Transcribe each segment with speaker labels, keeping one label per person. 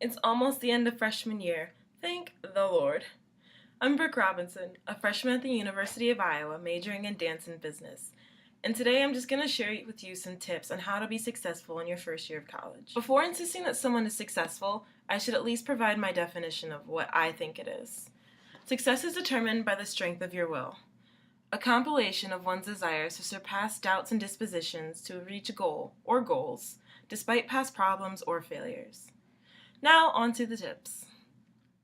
Speaker 1: It's almost the end of freshman year. Thank the Lord. I'm Brooke Robinson, a freshman at the University of Iowa, majoring in dance and business. And today I'm just going to share with you some tips on how to be successful in your first year of college. Before insisting that someone is successful, I should at least provide my definition of what I think it is. Success is determined by the strength of your will, a compilation of one's desires to surpass doubts and dispositions to reach a goal or goals, despite past problems or failures. Now, on to the tips.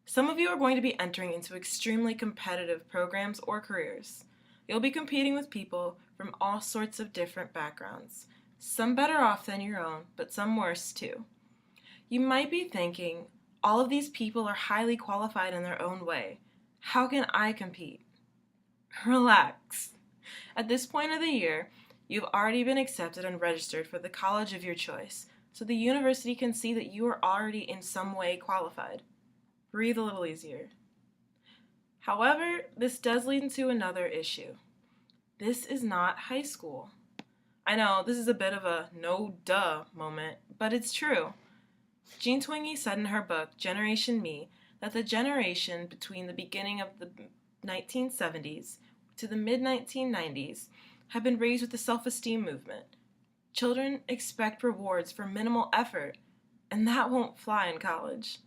Speaker 1: Some of you are going to be entering into extremely competitive programs or careers. You'll be competing with people from all sorts of different backgrounds, some better off than your own, but some worse too. You might be thinking, all of these people are highly qualified in their own way. How can I compete? Relax. At this point of the year, you've already been accepted and registered for the college of your choice, so the university can see that you are already in some way qualified. Breathe a little easier. However, this does lead into another issue. This is not high school. I know, this is a bit of a no-duh moment, but it's true. Jean Twenge said in her book, Generation Me, that the generation between the beginning of the 1970s to the mid-1990s have been raised with the self-esteem movement. Children expect rewards for minimal effort, and that won't fly in college.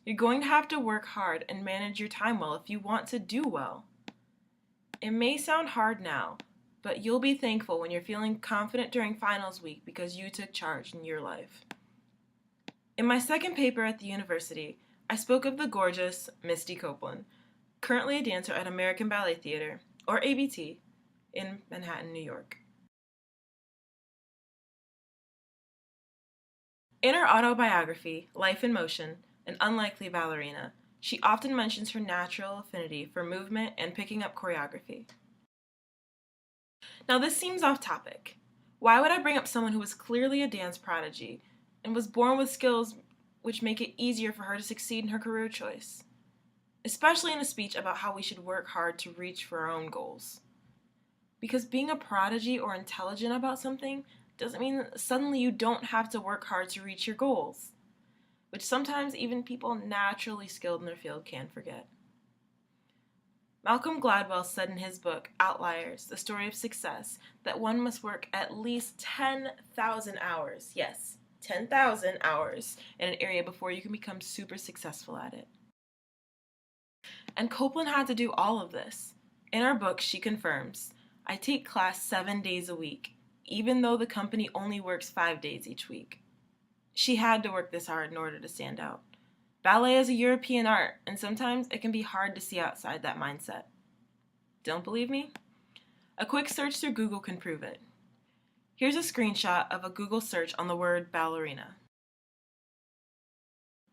Speaker 1: You're going to have to work hard and manage your time well if you want to do well. It may sound hard now, but you'll be thankful when you're feeling confident during finals week because you took charge in your life. In my second paper at the university, I spoke of the gorgeous Misty Copeland, currently a dancer at American Ballet Theater, or ABT, in Manhattan, New York. In her autobiography, Life in Motion, An Unlikely Ballerina, she often mentions her natural affinity for movement and picking up choreography. Now this seems off topic. Why would I bring up someone who was clearly a dance prodigy and was born with skills which make it easier for her to succeed in her career choice? Especially in a speech about how we should work hard to reach for our own goals. Because being a prodigy or intelligent about something doesn't mean that suddenly you don't have to work hard to reach your goals, which sometimes even people naturally skilled in their field can forget. Malcolm Gladwell said in his book, Outliers, The Story of Success, that one must work at least 10,000 hours, yes, 10,000 hours in an area before you can become super successful at it. And Copeland had to do all of this. In her book, she confirms, I take class 7 days a week, even though the company only works 5 days each week. She had to work this hard in order to stand out. Ballet is a European art, and sometimes it can be hard to see outside that mindset. Don't believe me? A quick search through Google can prove it. Here's a screenshot of a Google search on the word ballerina.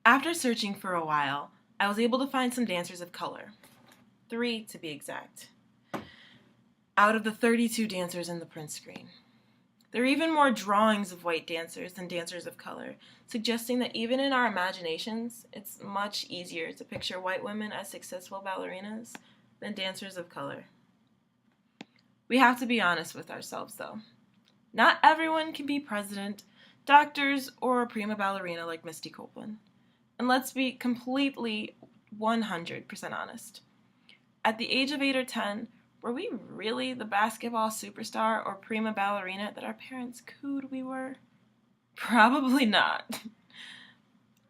Speaker 1: After searching for a while, I was able to find some dancers of color. 3 to be exact, out of the 32 dancers in the print screen. There are even more drawings of white dancers than dancers of color, suggesting that even in our imaginations, it's much easier to picture white women as successful ballerinas than dancers of color. We have to be honest with ourselves, though. Not everyone can be president, doctors, or a prima ballerina like Misty Copeland. And let's be completely 100% honest. At the age of 8 or 10, were we really the basketball superstar or prima ballerina that our parents cooed we were? Probably not.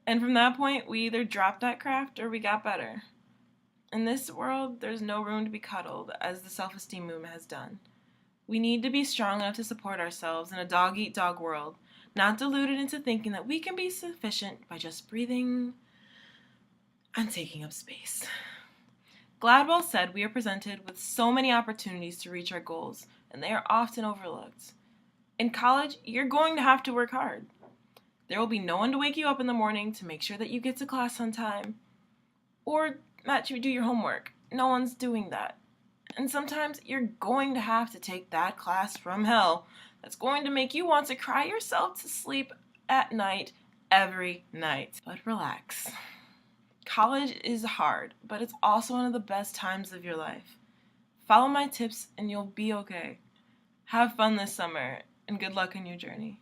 Speaker 1: And from that point, we either dropped that craft or we got better. In this world, there's no room to be cuddled, as the self-esteem movement has done. We need to be strong enough to support ourselves in a dog-eat-dog world, not deluded into thinking that we can be sufficient by just breathing and taking up space. Gladwell said we are presented with so many opportunities to reach our goals, and they are often overlooked. In college, you're going to have to work hard. There will be no one to wake you up in the morning to make sure that you get to class on time, or let you do your homework. No one's doing that. And sometimes you're going to have to take that class from hell that's going to make you want to cry yourself to sleep at night every night. But relax. College is hard, but it's also one of the best times of your life. Follow my tips and you'll be okay. Have fun this summer, and good luck on your journey.